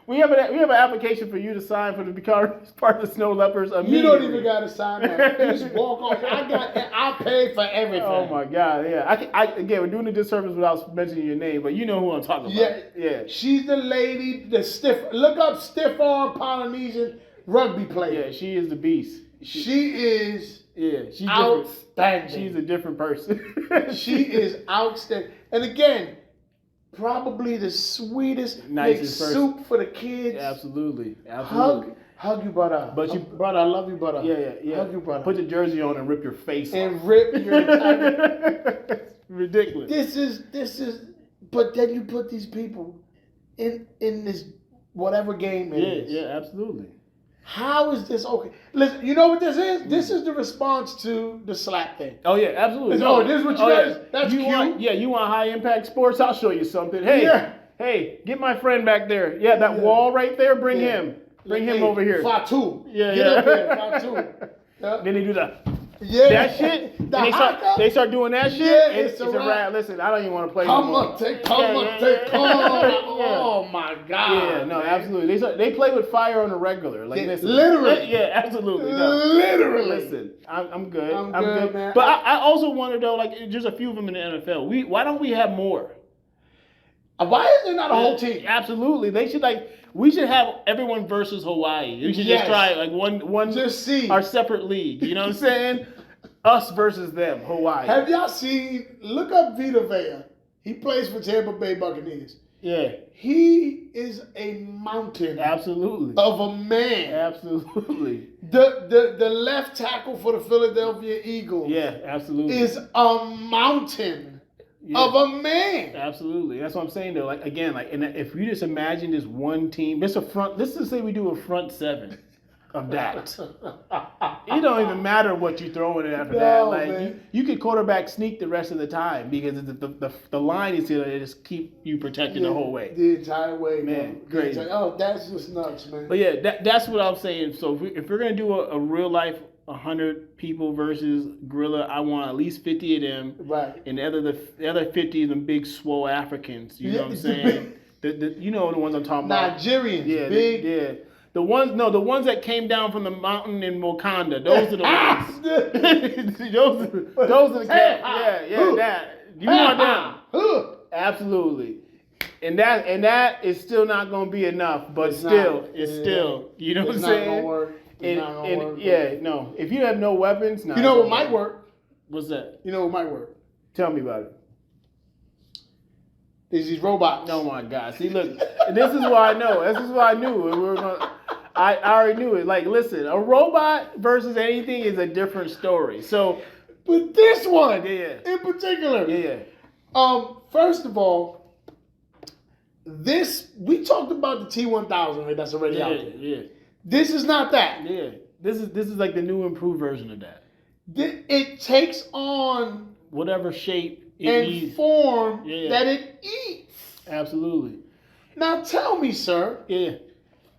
We have an application for you to sign for to become part of the Snow Leopards immediately. You don't even got to sign up. You just walk off. I pay for everything. Oh my God! Yeah. Again, we're doing a disservice without mentioning your name, but you know who I'm talking about. Yeah. She's the lady, the stiff. Look up stiff arm Polynesian rugby player. Yeah, she is the beast. She is. Yeah, she's outstanding. She's a different person. She is outstanding. And again, probably the sweetest, nicest person. Soup for the kids. Yeah, absolutely. Hug you, brother. Brother, I love you, brother. Yeah. Hug you, brother. Put the jersey on and rip your face off. And rip your entire. Ridiculous. This is. But then you put these people in this whatever game it is. Yeah, absolutely. How is this okay? Listen, you know what this is? This is the response to the slap thing. Oh yeah, absolutely. Oh, this is what you guys. Yeah. That's you cute. Want, you want high impact sports? I'll show you something. Hey, hey, get my friend back there. Yeah, that wall right there. Bring him. Bring him over here. Fatu. Yeah, Get up here, Fatu. Then they do that. Yeah. That shit. And they start doing that shit. Yeah, it's a wrap. Listen, I don't even want to play. Come on, take. Oh my God. Yeah, no, absolutely. They play with fire on the regular. Like listen, literally. Yeah, absolutely. No. Literally. Listen, I'm good. I'm good, man. But I also wonder though, like there's a few of them in the NFL. Why don't we have more? Why is there not a whole team? Absolutely. They should we should have everyone versus Hawaii. We should just try like one just see our separate league. You know what I'm saying? Us versus them, Hawaii. Have y'all seen? Look up Vita Vea. He plays for Tampa Bay Buccaneers. Yeah. He is a mountain. Absolutely. Of a man. Absolutely. The left tackle for the Philadelphia Eagles. Yeah, absolutely. Is a mountain of a man. Absolutely. That's what I'm saying though. Like again, and if you just imagine this one team, let's just say we do a front seven of that. It don't even matter what you throw in it after that. Like you could quarterback sneak the rest of the time because the line is here to just keep you protected the whole way. The entire way, man. Great. Oh, that's just nuts, man. But yeah, that's what I'm saying. So if we're gonna do a real life 100 people versus gorilla, I want at least 50 of them. Right. And the other 50 of them big swole Africans. You know what I'm saying? You know the ones I'm talking about. Nigerians. Yeah. Big. The ones that came down from the mountain in Wakanda. Those are the ones. those are the cats. Yeah, that. You want them. Absolutely. And that is still not going to be enough, but it's still, you know what I'm saying? Not gonna work. No. If you have no weapons, you know what might work? What's that? You know what might work? Tell me about it. There's these robots. Oh my God! See, look, this is why I know. This is why I knew. I already knew it. Like, listen, a robot versus anything is a different story. So, but this one, in particular, first of all, we talked about the T-1000, right? That's already out there. Yeah. This is not that. Yeah. This is like the new improved version of that. It takes on whatever shape and form that it eats. Absolutely. Now tell me, sir. Yeah.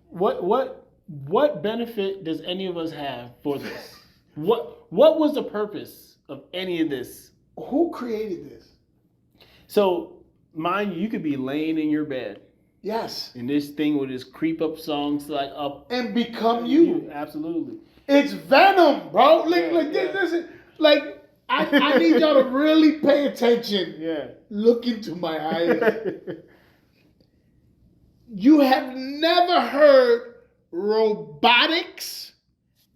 What benefit does any of us have for this? What was the purpose of any of this? Who created this? So, mind you could be laying in your bed. Yes. And this thing would just creep up songs like up and become you. Absolutely. It's venom, bro. This is like I need y'all to really pay attention. Yeah. Look into my eyes. You have never heard robotics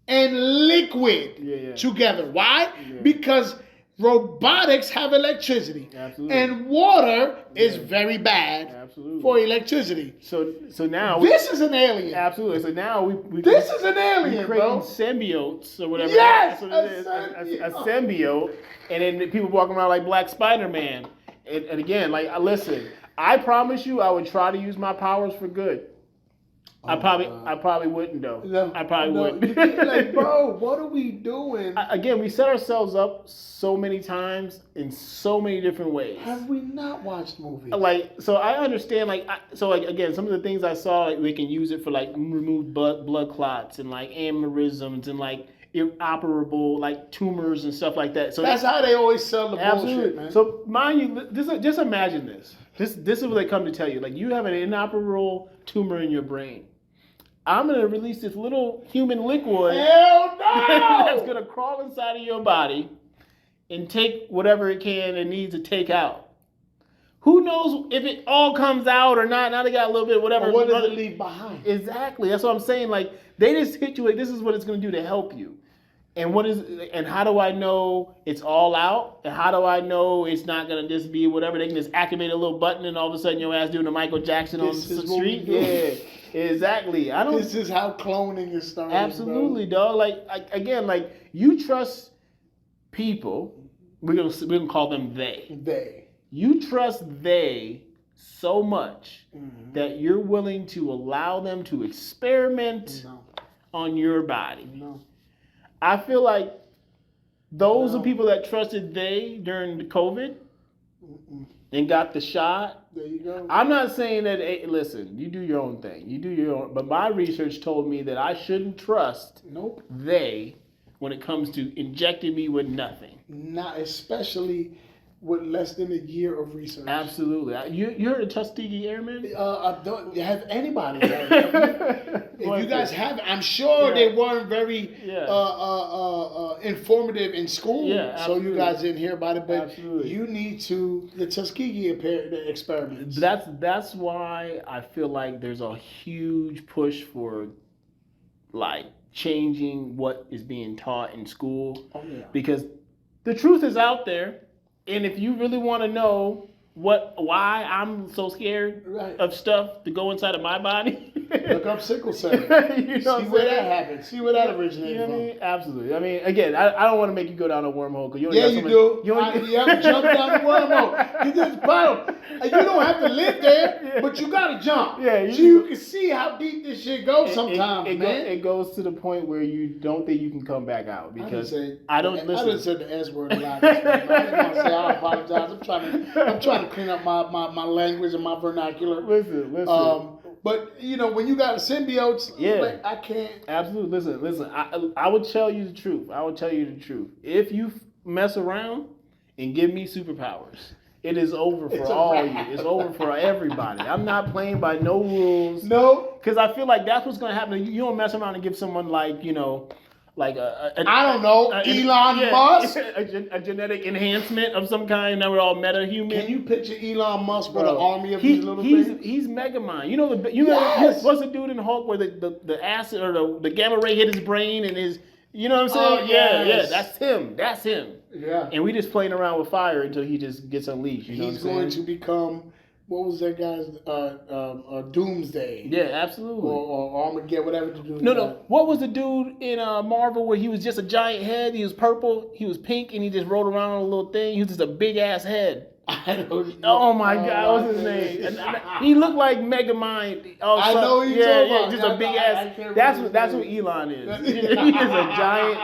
and liquid together. Why? Yeah. Because robotics have electricity. Absolutely. And water is very bad for electricity. So now this is an alien. Absolutely. So now this is an alien, bro. Symbiotes or whatever. Yes, that's what it is. A symbiote. And then people walking around like Black Spider-Man. And again, like listen, I promise you I would try to use my powers for good. I probably wouldn't though. No, I probably wouldn't. Like, bro, what are we doing? Again, we set ourselves up so many times in so many different ways. Have we not watched movies? Like, so I understand. Again, some of the things I saw, like, we can use it for like remove blood clots and like aneurysms and like inoperable like tumors and stuff like that. So that's how they always sell the bullshit, man. So mind you, just imagine this. This is what they come to tell you. Like, you have an inoperable tumor in your brain. I'm going to release this little human liquid. Hell no! That's going to crawl inside of your body and take whatever it can and needs to take out. Who knows if it all comes out or not? Now they got a little bit of whatever. Or what does it leave behind? Exactly. That's what I'm saying. Like, they just hit you with, this is what it's going to do to help you. And how do I know it's all out? And how do I know it's not going to just be whatever? They can just activate a little button and all of a sudden your ass doing a Michael Jackson on the street. Yeah, exactly. This is how cloning is starting. Absolutely, dog. Like you trust people. We're gonna call them they. They. You trust they so much that you're willing to allow them to experiment on your body. No. I feel like those are people that trusted during the COVID and got the shot. There you go. I'm not saying that, hey, listen, you do your own thing. You do your own. But my research told me that I shouldn't trust when it comes to injecting me with nothing. Not especially with less than a year of research. Absolutely. You heard of Tuskegee Airmen? I don't have anybody. If you guys have, I'm sure they weren't very informative in school. Yeah, so you guys didn't hear about it. But you need to the Tuskegee experiments. That's why I feel like there's a huge push for like changing what is being taught in school. Oh, yeah. Because the truth is out there. And if you really want to know why I'm so scared of stuff to go inside of my body, look up sickle cell. You know see where that happened. See where that originated from. I mean? Absolutely. I mean, again, I don't want to make you go down a wormhole because you do. You have to jump down the wormhole. You just bottom. You don't have to live there, but you got to jump. Yeah, so you can see how deep this shit goes sometimes, man. It goes to the point where you don't think you can come back out because I didn't say the S word a lot. I didn't want to say I apologize. I'm trying to clean up my language and my vernacular. Listen. But you know, when you got symbiotes, like, I can't. Absolutely. Listen. I would tell you the truth. If you mess around and give me superpowers, it is over for all you. It's over for everybody. I'm not playing by no rules. No. Because I feel like that's what's going to happen. You don't mess around and give someone like, you know, like Elon Musk, a genetic enhancement of some kind. Now we're all meta-human. Can you picture Elon Musk with an army of these little things? He's Megamind. You know what's the dude in Hulk where the acid or the gamma ray hit his brain and his, you know what I'm saying? Yeah, that's him. Yeah. And we just playing around with fire until he just gets unleashed. You know He's going to become. What was that guy's Doomsday? Yeah, absolutely. Or Armageddon, whatever the dude. No. What was the dude in Marvel where he was just a giant head? He was purple, he was pink, and he just rolled around on a little thing. He was just a big ass head. I don't know. Oh my God, what's his name? He looked like Megamind. I know he's talking about. Just a big ass. That's what Elon is. He is a giant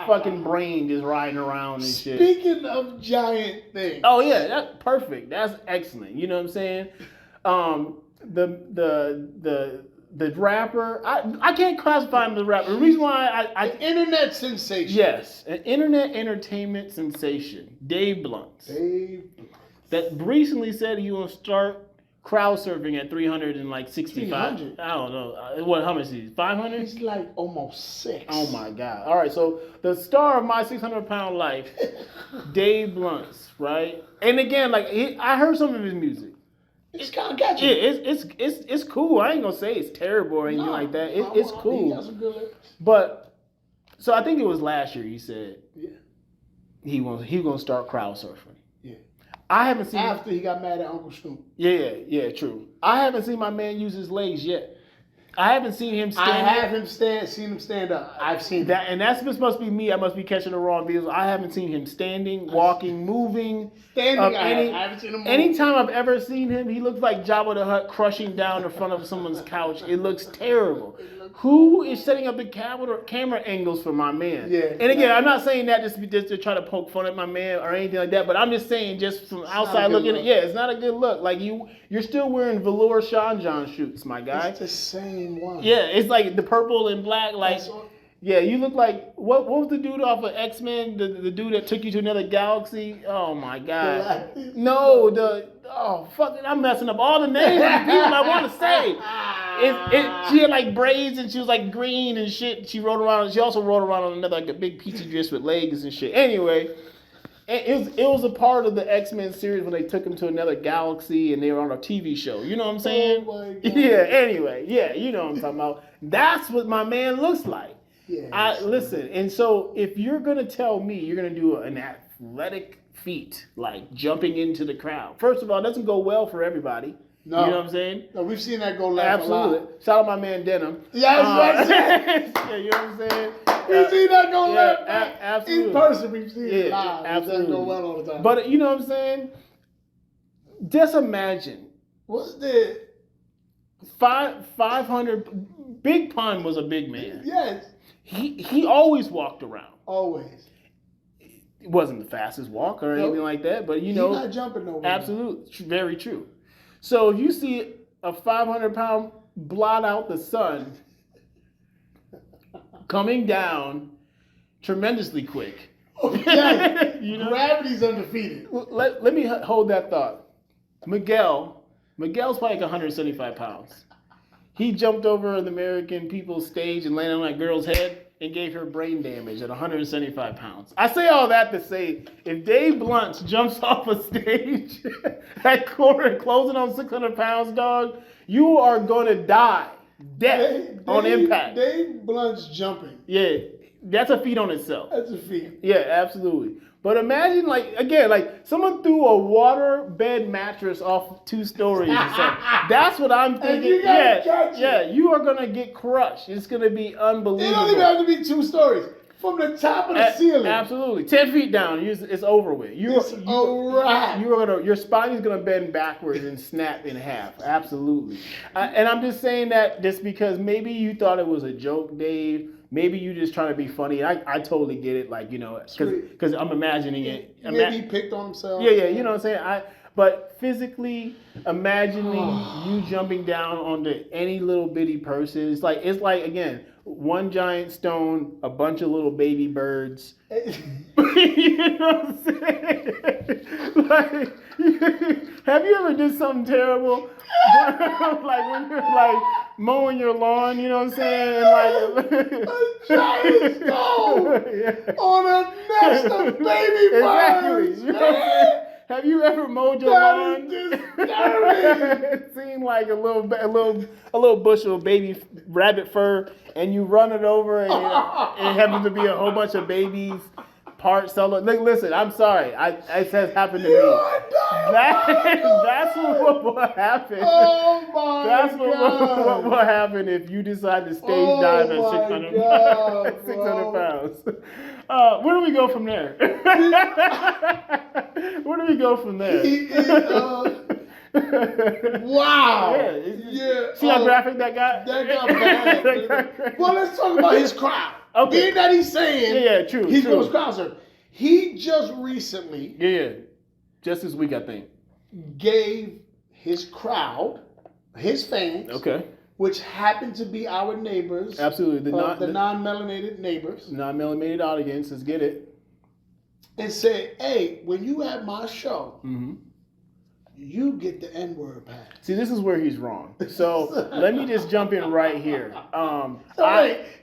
fucking brain just riding around and shit. Speaking of giant things. Oh yeah, that's perfect. That's excellent. You know what I'm saying? The rapper, I can't classify him as a rapper. The reason why an internet sensation. Yes, an internet entertainment sensation. Dave Blunt. That recently said he will start crowd surfing at 365. 300? I don't know. How much is he? 500? He's like almost 6. Oh my God. All right, so the star of my 600-pound life, Dave Blunt, right? And again, like I heard some of his music. It's kind of catchy. Yeah, it's cool. I ain't gonna say it's terrible or anything like that. It's cool. He got some good lyrics. But so I think it was last year he said he was gonna start crowd surfing. Yeah. I haven't seen after he got mad at Uncle Snoop. Yeah, true. I haven't seen my man use his legs yet. I haven't seen him stand up. I haven't seen him stand up. I've seen that, and that's must be me. I must be catching the wrong videos. I haven't seen him standing, walking, moving. Standing, I haven't seen him move. Anytime I've ever seen him, he looks like Jabba the Hutt crushing down in front of someone's couch. It looks terrible. Who is setting up the camera angles for my man? Yeah. And again, I'm not saying that just to try to poke fun at my man or anything like that, but I'm just saying just from outside looking at it, it's not a good look. Like you're still wearing velour Sean John shoots, my guy. It's the same one. Yeah, it's like the purple and black, like yeah, you look like what was the dude off of X-Men? The dude that took you to another galaxy? Oh my God. Fuck it, I'm messing up all the names of the people I want to say. She had like braids and she was like green and shit. She also rode around on another like a big petri dish with legs and shit. Anyway, it was a part of the X-Men series when they took him to another galaxy and they were on a TV show. You know what I'm saying? Oh my God. Yeah, anyway. Yeah, you know what I'm talking about. That's what my man looks like. Yeah. Listen, and so if you're going to tell me you're going to do an athletic feat, like jumping into the crowd, first of all, it doesn't go well for everybody. No. You know what I'm saying? No, we've seen that go left. Absolutely. A lot. Shout out my man Denim. Yeah, that's what I'm saying. Yeah, you know what I'm saying? We've seen that go left. Absolutely. In person, we've seen it live. Absolutely. It doesn't go well all the time. But you know what I'm saying? Just imagine Was there 500? Big Pun was a big man. Yes. He always walked around. Always. It wasn't the fastest walk or anything like that, but you know, he's not jumping nowhere. Absolutely, very true. So if you see a 500-pound blot out the sun coming down tremendously quick. Okay. You know? Gravity's undefeated. Let me hold that thought. Miguel's probably like 175 pounds. He jumped over the American people's stage and landed on that girl's head and gave her brain damage at 175 pounds. I say all that to say, if Dave Blunt jumps off a stage at quarter closing on 600 pounds, dog, you are going to die. Death on impact. Dave Blunt's jumping. Yeah, that's a feat on itself. That's a feat. Yeah, absolutely. But imagine, someone threw a water bed mattress off 2 stories or something. That's what I'm thinking. You gotta you are going to get crushed. It's going to be unbelievable. It don't even have to be 2 stories. From the top of the ceiling. Absolutely. 10 feet down, it's over with. Your spine is going to bend backwards and snap in half. Absolutely. And I'm just saying that just because maybe you thought it was a joke, Dave. Maybe you just trying to be funny. I totally get it, because I'm imagining it. Maybe he picked on himself. Yeah, you know what I'm saying? But physically imagining you jumping down onto any little bitty person, it's like again, one giant stone, a bunch of little baby birds. You know what I'm saying? Have you ever did something terrible? Like when you're mowing your lawn, you know what I'm saying? A giant stone on a nest of baby birds. You know what I'm saying? Have you ever mowed your lawn? That is disturbing. It seemed like a little bushel of baby rabbit fur, and you run it over, and it happens to be a whole bunch of babies. Parts solo. Listen, I'm sorry. It has happened to me. That's what will happen. Oh my That's God. what will happen if you decide to stage dive at 600 pounds. Where do we go from there? Where do we go from there? Wow. Yeah. See how graphic that got? That got bad. Well, let's talk about his crowd. Okay. Being that he's saying true. He's going to crowd. He just recently just this week, I think, gave his crowd, his fans, which happened to be our neighbors. Absolutely. The non-melanated neighbors. Non-melanated audience, let's get it. And said, hey, when you at my show, you get the N-word pass. See, this is where he's wrong. So let me just jump in right here.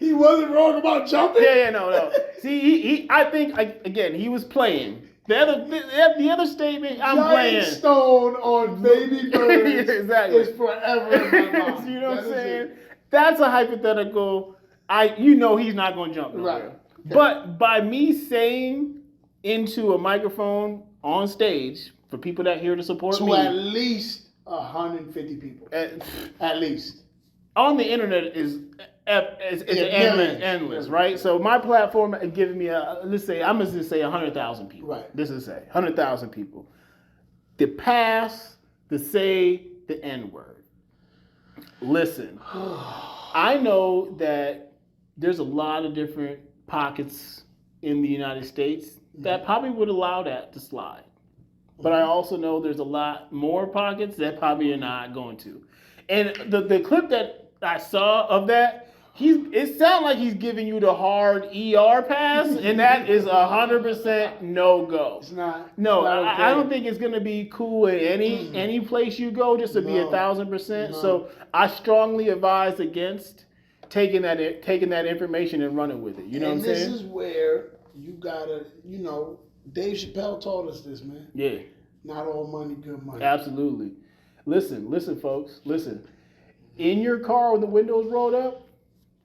He wasn't wrong about jumping? No. See, I think, again, he was playing. The other statement, I'm playing. Giant stone on baby birds is forever in my mind. You know what I'm saying? That's a hypothetical. He's not going to jump nowhere. Right. But by me saying into a microphone on stage, for people that here to support me. To at least 150 people. At least. On the internet is endless, right? So my platform is giving me I'm going to say 100,000 people. Right. This is 100,000 people. The pass, to say the N-word. Listen, I know that there's a lot of different pockets in the United States that probably would allow that to slide. But I also know there's a lot more pockets that probably are not going to. And the clip that I saw of that, it sounds like he's giving you the hard ER pass, and that is 100% no-go. It's not. No, it's not okay. I don't think it's going to be cool in any place you go just to be 1,000%. No. So I strongly advise against taking that information and running with it. You know what I'm saying? And this is where you got to, Dave Chappelle taught us this, man. Yeah. Not all money, good money. Absolutely. Listen, folks. Listen. In your car with the windows rolled up,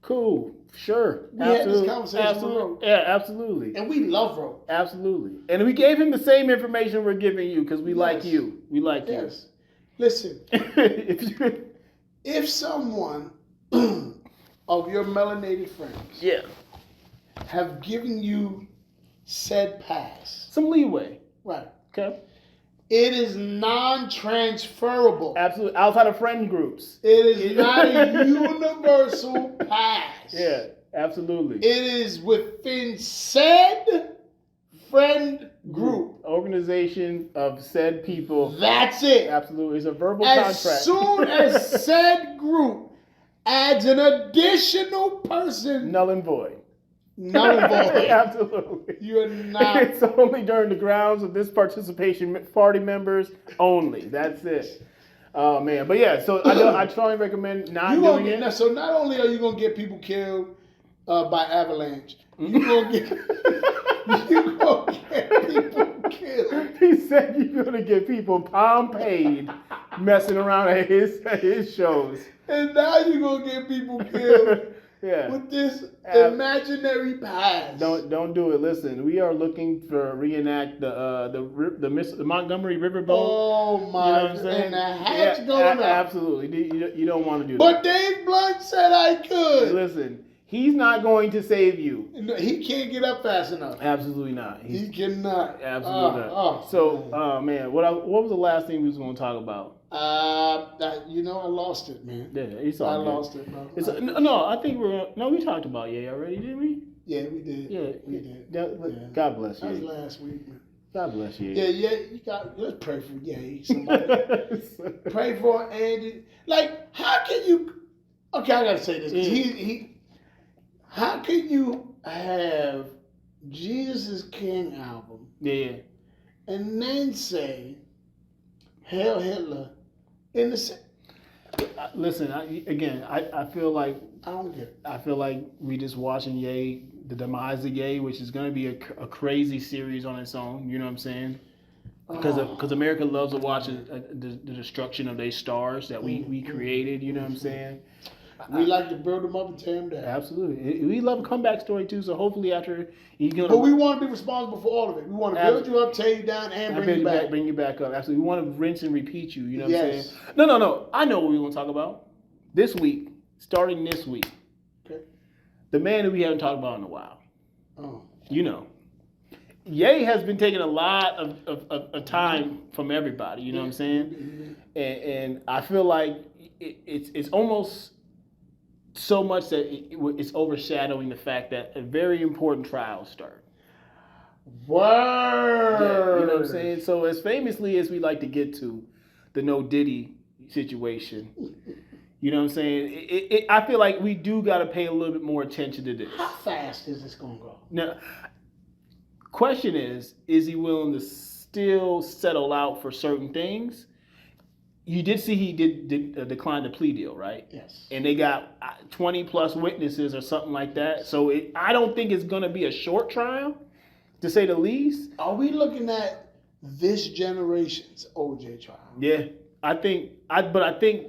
cool. Sure. We had this conversation on the road. Yeah, absolutely. And we love road. Absolutely. And we gave him the same information we're giving you because we like you. We like you. Listen. If someone of your melanated friends have given you said pass. Some leeway. Right. Okay. It is non-transferable. Absolutely. Outside of friend groups. It is not a universal pass. Yeah, absolutely. It is within said friend group. Organization of said people. That's it. Absolutely. It's a verbal contract. As soon as said group adds an additional person, null and void. Null and void. Absolutely. You're not. It's only during the grounds of this participation party members only. That's it. Oh man, but yeah. So I strongly recommend not doing it. So not only are you gonna get people killed by avalanche, you gonna get people killed. He said you're gonna get people palm paid messing around at his shows. And now you're gonna get people killed. Yeah. With this imaginary pass. Don't do it. Listen, we are looking for reenact the Montgomery Riverboat. Oh my! You know what I'm saying? And the hatch going up. Absolutely. You don't want to do but that. But Dave Blunt said I could. Listen, he's not going to save you. No, he can't get up fast enough. Absolutely not. He cannot. Absolutely not. Man, what was the last thing we was going to talk about? I lost it, man. Yeah, it's all good. Lost it, bro. I think we talked about Ye already, didn't we? Yeah, we did. Yeah, we did. God bless you. That was last week, man. God bless you. Let's pray for Ye. Somebody pray for Andy. Like, how can you? Okay, I gotta say this. He. How can you have Jesus is King album? Yeah. And then say, "Hail Hitler." In the listen, I feel like I don't get it. I feel like we just watching Ye, the demise of Ye, which is going to be a crazy series on its own. You know what I'm saying? Because America loves to watch the destruction of their stars that we created. You know what I'm saying? We like to build them up and tear them down. Absolutely. We love a comeback story too. So hopefully after he's gonna. But we want to be responsible for all of it. We want to build you up, tear you down, and bring you back. Bring you back up. Absolutely. We want to rinse and repeat you. You know what I'm saying? No. I know what we want to talk about this week. Starting this week. Okay. The man that we haven't talked about in a while. Oh. You know. Ye has been taking a lot of time from everybody. You know what I'm saying? And I feel like it's almost so much that it's overshadowing the fact that a very important trial started. Word! Yeah, you know what I'm saying? So as famously as we like to get to the no Diddy situation, you know what I'm saying? I feel like we do got to pay a little bit more attention to this. How fast is this going to go? Now, question is he willing to still settle out for certain things? You did see he did decline the plea deal, right? Yes. And they got 20 plus witnesses or something like that. So I don't think it's going to be a short trial, to say the least. Are we looking at this generation's OJ trial? Yeah, I think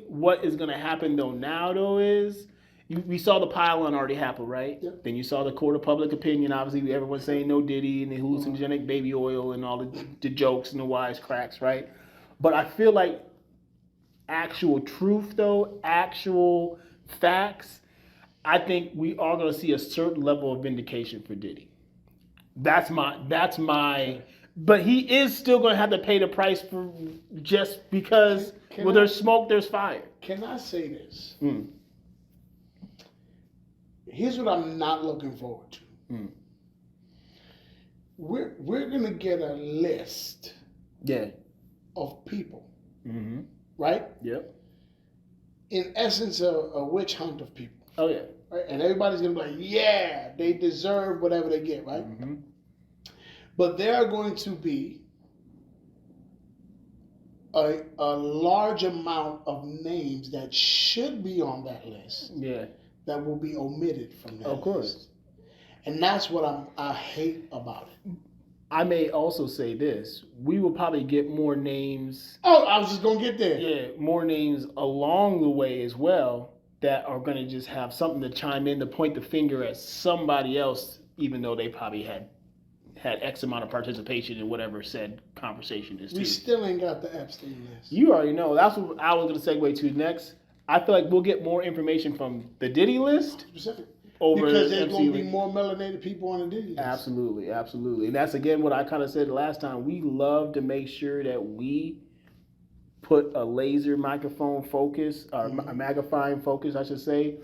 what is going to happen now is we saw the pile-on already happen, right? Yep. Then you saw the court of public opinion. Obviously, everyone's saying no Diddy and the hallucinogenic baby oil and all the jokes and the wisecracks, right? But I feel like actual truth, though, actual facts, I think we are going to see a certain level of vindication for Diddy. That's my. But he is still going to have to pay the price for just because there's smoke, there's fire. Can I say this? Here's what I'm not looking forward to. We're going to get a list. Yeah. Of people. Mm-hmm. Right? Yep. In essence, a witch hunt of people. Oh, yeah. Right? And everybody's going to be like, yeah, they deserve whatever they get, right? Mm-hmm. But there are going to be a large amount of names that should be on that list. Yeah. That will be omitted from that list. Of course. And that's what I hate about it. I may also say this. We will probably get more names. Oh, I was just going to get there. Yeah, more names along the way as well that are going to just have something to chime in to point the finger at somebody else, even though they probably had X amount of participation in whatever said conversation is. We still ain't got the Epstein list. You already know. That's what I was going to segue to next. I feel like we'll get more information from the Diddy list. Specific. over because there's MC going to be Lyn. more melanated people on the Diddy list. Absolutely, absolutely. And that's again what I kind of said last time. We love to make sure that we put a laser microphone focus, or a magnifying focus, I should say,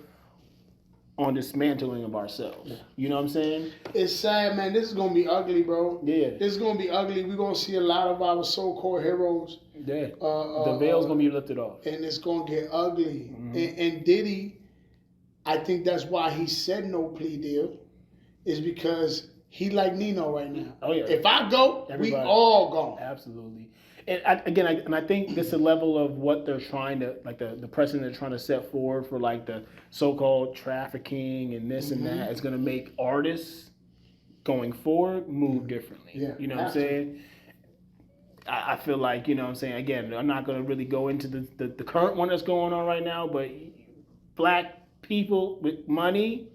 on dismantling of ourselves. Yeah. You know what I'm saying? It's sad, man. This is going to be ugly, bro. Yeah. This is going to be ugly. We're going to see a lot of our so-called heroes. Yeah. The veil's going to be lifted off. And it's going to get ugly. And Diddy, I think that's why he said no plea deal, is because he like Nino right now. Oh, yeah. If I go, we all go. Absolutely. And I think this is a level of what they're trying to, like the precedent they're trying to set forward for like the so-called trafficking and this and that is going to make artists going forward move differently. Yeah, you know what I'm saying? I feel like, you know what I'm saying, again, I'm not going to really go into the current one that's going on right now, but black people with money,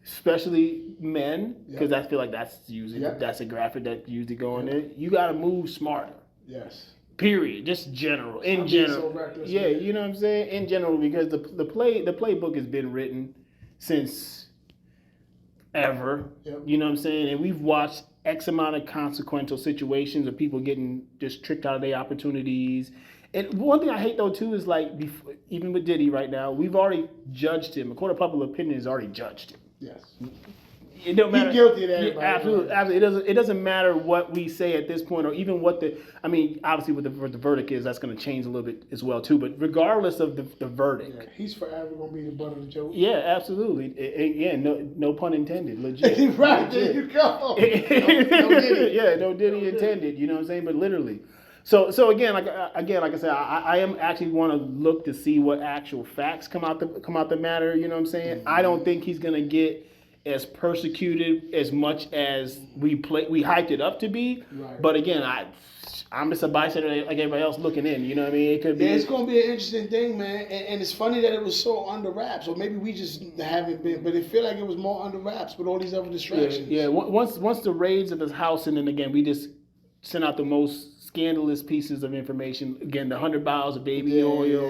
especially men, because I feel like that's usually that's a graphic that usually going in. You got to move smarter. Yes. Period. Just general. In general. So reckless, man. You know what I'm saying? In general, because the playbook has been written since ever. Yep. You know what I'm saying? And we've watched X amount of consequential situations of people getting just tricked out of their opportunities. And one thing I hate though too is like, even with Diddy right now, we've already judged him. A court of public opinion has already judged him. Yes. It don't matter. He's guilty of everybody. Absolutely, absolutely. It doesn't matter what we say at this point, or even what obviously what the verdict is. That's going to change a little bit as well too. But regardless of the verdict, he's forever going to be the butt of the joke. Yeah, absolutely. No pun intended. Legit. Right, there you go. No Diddy intended. You know what I'm saying? But literally. So again, like I said, I am actually want to look to see what actual facts come out the matter. You know what I'm saying? I don't think he's going to get as persecuted as much as we hyped it up to be. Right. But again, I'm just a bystander like everybody else looking in. You know what I mean? It could be. Yeah, it's going to be an interesting thing, man. And it's funny that it was so under wraps, or maybe we just haven't been. But it feel like it was more under wraps with all these other distractions. Yeah. Once the raids of his house, and then again we just sent out the most scandalous pieces of information. Again, the 100 bottles of baby oil,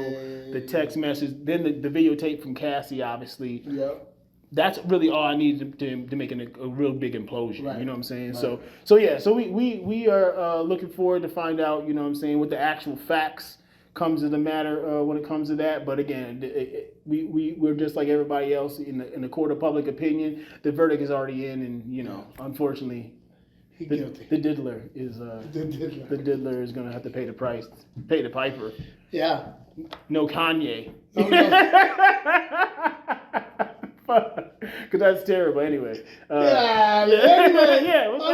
the text message, then the videotape from Cassie, obviously. Yep. That's really all I need to make a real big implosion. Right. You know what I'm saying? Right. So we are looking forward to find out, you know what I'm saying, what the actual facts comes to the matter when it comes to that. But again, we're just like everybody else in the court of public opinion. The verdict is already in, and unfortunately, the diddler is going to have to pay the price, pay the piper. Yeah. No Kanye. Oh, no. Because that's terrible anyway. Anyway, on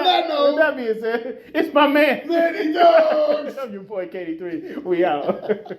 that note. With that being said, it's my man. Manny Dogs. I'm your boy, KD3. We out.